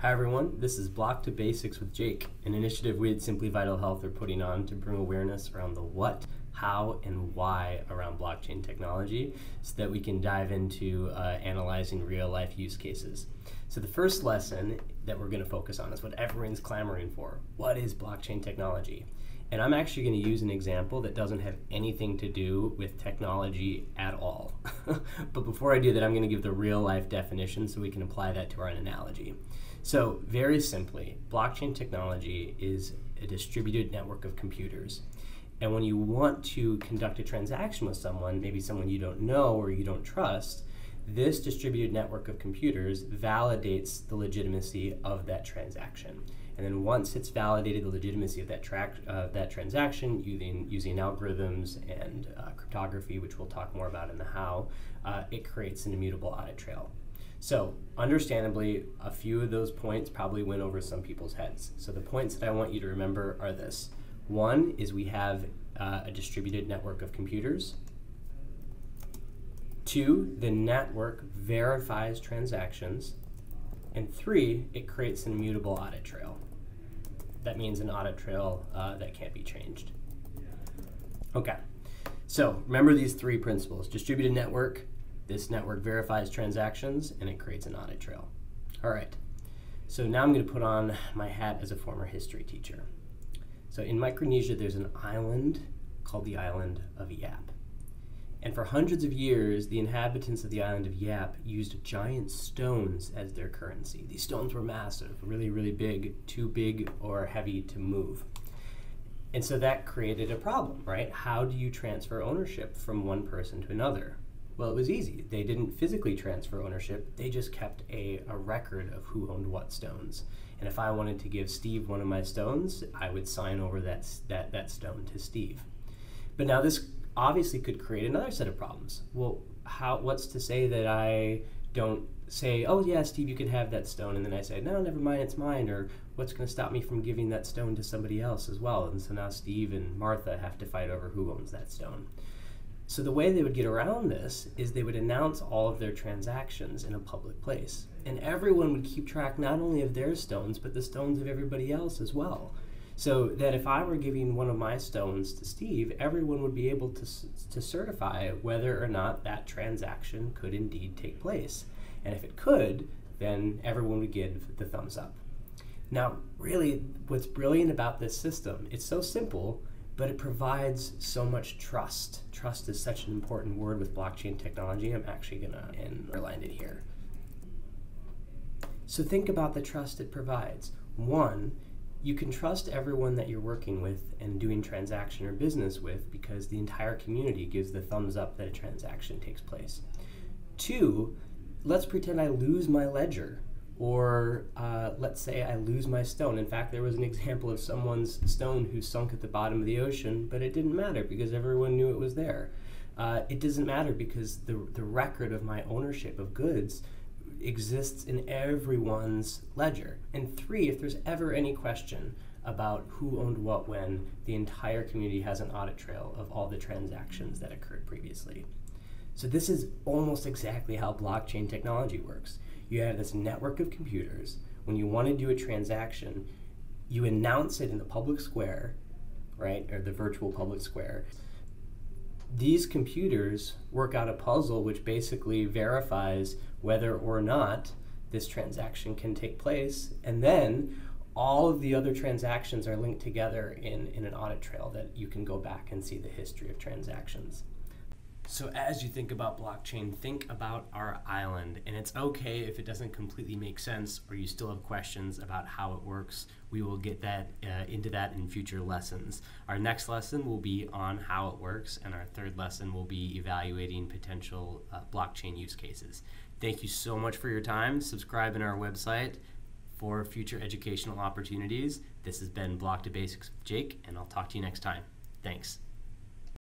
Hi everyone, this is Block to Basics with Jake, an initiative we at SimplyVital Health are putting on to bring awareness around the what, how, and why around blockchain technology so that we can dive into analyzing real-life use cases. So the first lesson that we're going to focus on is what everyone's clamoring for. What is blockchain technology? And I'm actually going to use an example that doesn't have anything to do with technology at all. But before I do that, I'm going to give the real-life definition so we can apply that to our analogy. So very simply, blockchain technology is a distributed network of computers. And when you want to conduct a transaction with someone, maybe someone you don't know or you don't trust, this distributed network of computers validates the legitimacy of that transaction. And then once it's validated the legitimacy of that transaction using algorithms and cryptography, which we'll talk more about in the how, it creates an immutable audit trail. So understandably, a few of those points probably went over some people's heads. So the points that I want you to remember are this. One is we have a distributed network of computers. Two, the network verifies transactions. And three, it creates an immutable audit trail. That means an audit trail that can't be changed. Okay, so remember these three principles. Distributed network, this network verifies transactions, and it creates an audit trail. All right, so now I'm going to put on my hat as a former history teacher. So in Micronesia, there's an island called the island of Yap. And for hundreds of years, the inhabitants of the island of Yap used giant stones as their currency. These stones were massive, really, really big, too big or heavy to move. And so that created a problem, right? How do you transfer ownership from one person to another? Well, it was easy. They didn't physically transfer ownership. They just kept a record of who owned what stones. And if I wanted to give Steve one of my stones, I would sign over that stone to Steve. But now this obviously could create another set of problems. Well, what's to say that I don't say, oh yeah, Steve, you can have that stone, and then I say, no, never mind, it's mine, or what's going to stop me from giving that stone to somebody else as well? And so now Steve and Martha have to fight over who owns that stone. So the way they would get around this is they would announce all of their transactions in a public place. And everyone would keep track not only of their stones, but the stones of everybody else as well. So that if I were giving one of my stones to Steve, everyone would be able to certify whether or not that transaction could indeed take place. And if it could, then everyone would give the thumbs up. Now, really, what's brilliant about this system, it's so simple, but it provides so much trust. Trust is such an important word with blockchain technology. I'm actually going to underline it here. So think about the trust it provides. One, you can trust everyone that you're working with and doing transaction or business with because the entire community gives the thumbs up that a transaction takes place. Two, let's pretend I lose my ledger. Or let's say I lose my stone. In fact, there was an example of someone's stone who sunk at the bottom of the ocean, but it didn't matter because everyone knew it was there. It doesn't matter because the record of my ownership of goods exists in everyone's ledger. And three, if there's ever any question about who owned what when, the entire community has an audit trail of all the transactions that occurred previously. So this is almost exactly how blockchain technology works. You have this network of computers. When you want to do a transaction, you announce it in the public square, right, or the virtual public square. These computers work out a puzzle which basically verifies whether or not this transaction can take place, and then all of the other transactions are linked together in an audit trail that you can go back and see the history of transactions. So as you think about blockchain, think about our island, and it's okay if it doesn't completely make sense or you still have questions about how it works. We will get into that in future lessons. Our next lesson will be on how it works, and our third lesson will be evaluating potential blockchain use cases. Thank you so much for your time. Subscribe on our website for future educational opportunities. This has been Block to Basics with Jake, and I'll talk to you next time. Thanks.